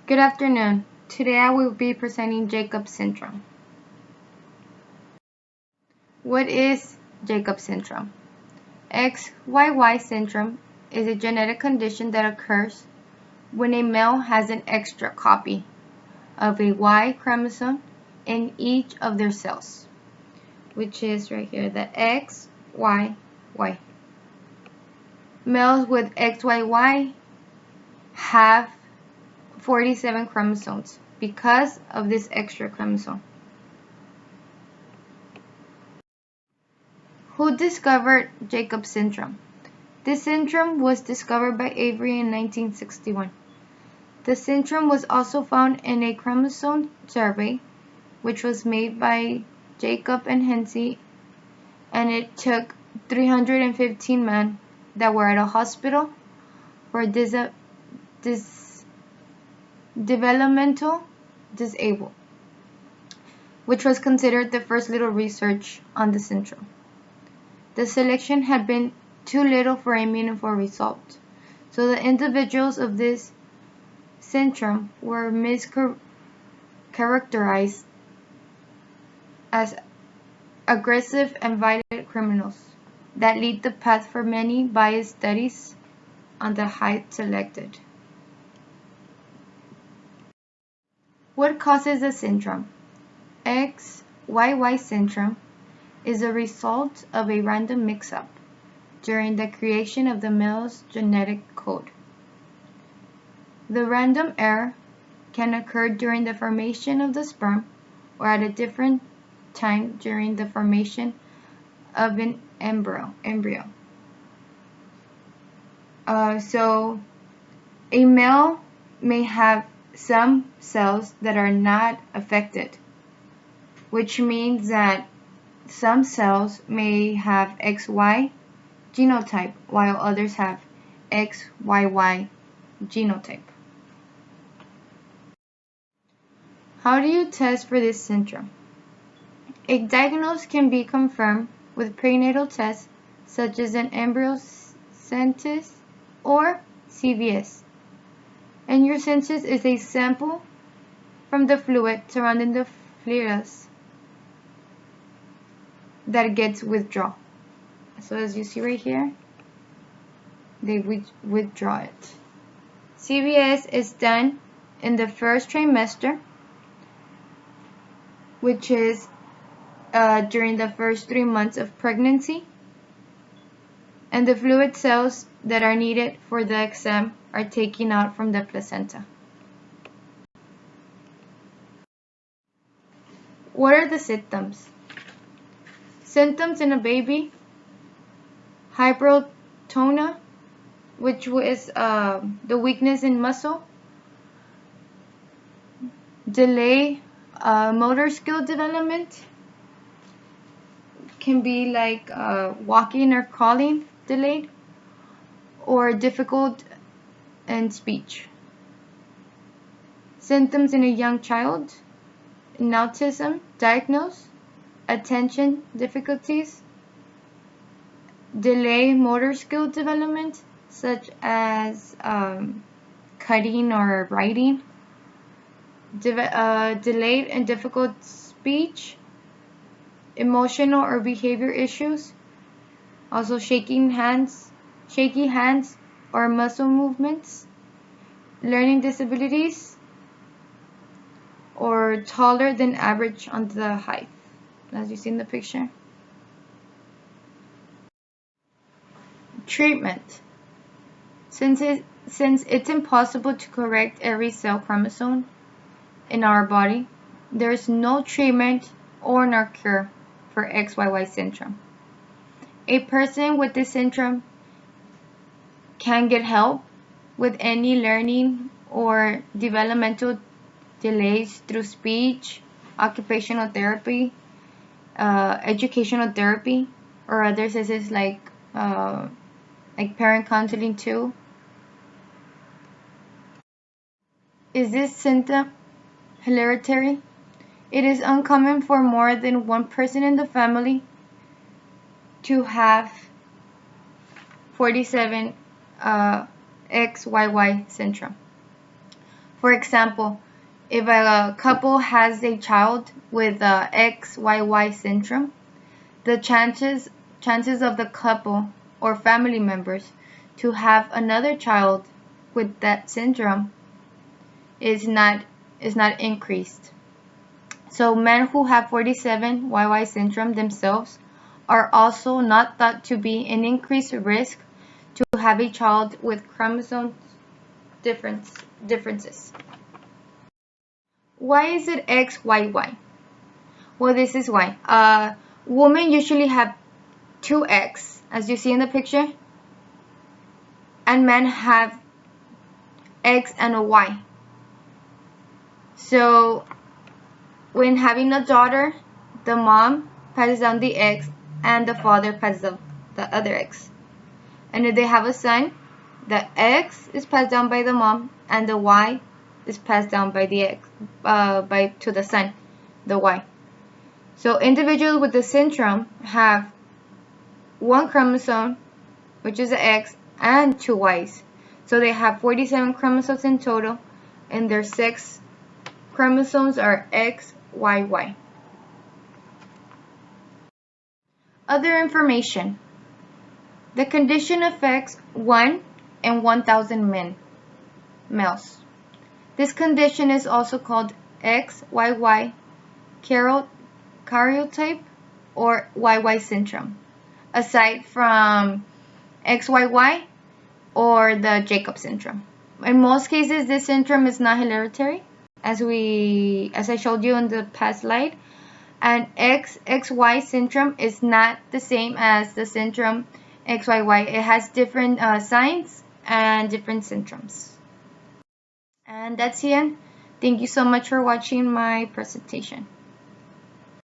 Good afternoon. Today I will be presenting Jacobs syndrome. What is Jacobs syndrome? XYY syndrome is a genetic condition that occurs when a male has an extra copy of a Y chromosome in each of their cells, which is right here, the XYY. Males with XYY have 47 chromosomes because of this extra chromosome. Who discovered Jacobs syndrome? This syndrome was discovered by Avery in 1961. The syndrome was also found in a chromosome survey, which was made by Jacob and Hensey, and it took 315 men that were at a hospital for developmental disabled, which was considered the first little research on the syndrome. The selection had been too little for a meaningful result, so the individuals of this syndrome were mischaracterized as aggressive and violent criminals that lead the path for many biased studies on the height selected. What causes the syndrome? XYY syndrome is a result of a random mix-up during the creation of the male's genetic code. The random error can occur during the formation of the sperm or at a different time during the formation of an embryo. So a male may have some cells that are not affected, which means that some cells may have XY genotype while others have XYY genotype. How do you test for this syndrome? A diagnosis can be confirmed with prenatal tests such as an embryocentesis or CVS. Embryocentesis is a sample from the fluid surrounding the fetus that gets withdrawn. So as you see right here, they withdraw it. CVS is done in the first trimester, which is during the first 3 months of pregnancy, and the fluid cells that are needed for the exam are taken out from the placenta. What are the symptoms? Symptoms in a baby: hypertonia, which is the weakness in muscle, delay motor skill development, can be like walking or crawling delayed, or difficult in speech. Symptoms in a young child: in autism diagnosed, attention difficulties, delay motor skill development such as cutting or writing, delayed and difficult speech, emotional or behavior issues, also shaky hands or muscle movements, learning disabilities, or taller than average on the height, as you see in the picture. Treatment. Since it's impossible to correct every cell chromosome in our body, there is no treatment or no cure for XYY syndrome. A person with this syndrome can get help with any learning or developmental delays through speech, occupational therapy, educational therapy, or others. This is like parent counseling too. Is this symptom hereditary? It is uncommon for more than one person in the family to have 47 XYY syndrome. For example, if a couple has a child with XYY syndrome, the chances of the couple or family members to have another child with that syndrome is not increased. So men who have 47YY syndrome themselves are also not thought to be in increased risk to have a child with chromosome differences. Why is it XYY? Well, this is why. Women usually have two X, as you see in the picture, and men have X and a Y. So when having a daughter, the mom passes down the X and the father passes down the other X. And if they have a son, the X is passed down by the mom and the Y is passed down by the X to the son, the Y. So individuals with the syndrome have one chromosome, which is the X, and two Ys. So they have 47 chromosomes in total, and their sex chromosomes are XYY. Other information. The condition affects 1 in 1,000 males. This condition is also called XYY karyotype or YY syndrome, aside from XYY or the Jacob syndrome. In most cases, this syndrome is not hereditary, as I showed you in the past slide, and XY syndrome is not the same as the syndrome XYY. It has different signs and different syndromes. And that's the end. Thank you so much for watching my presentation.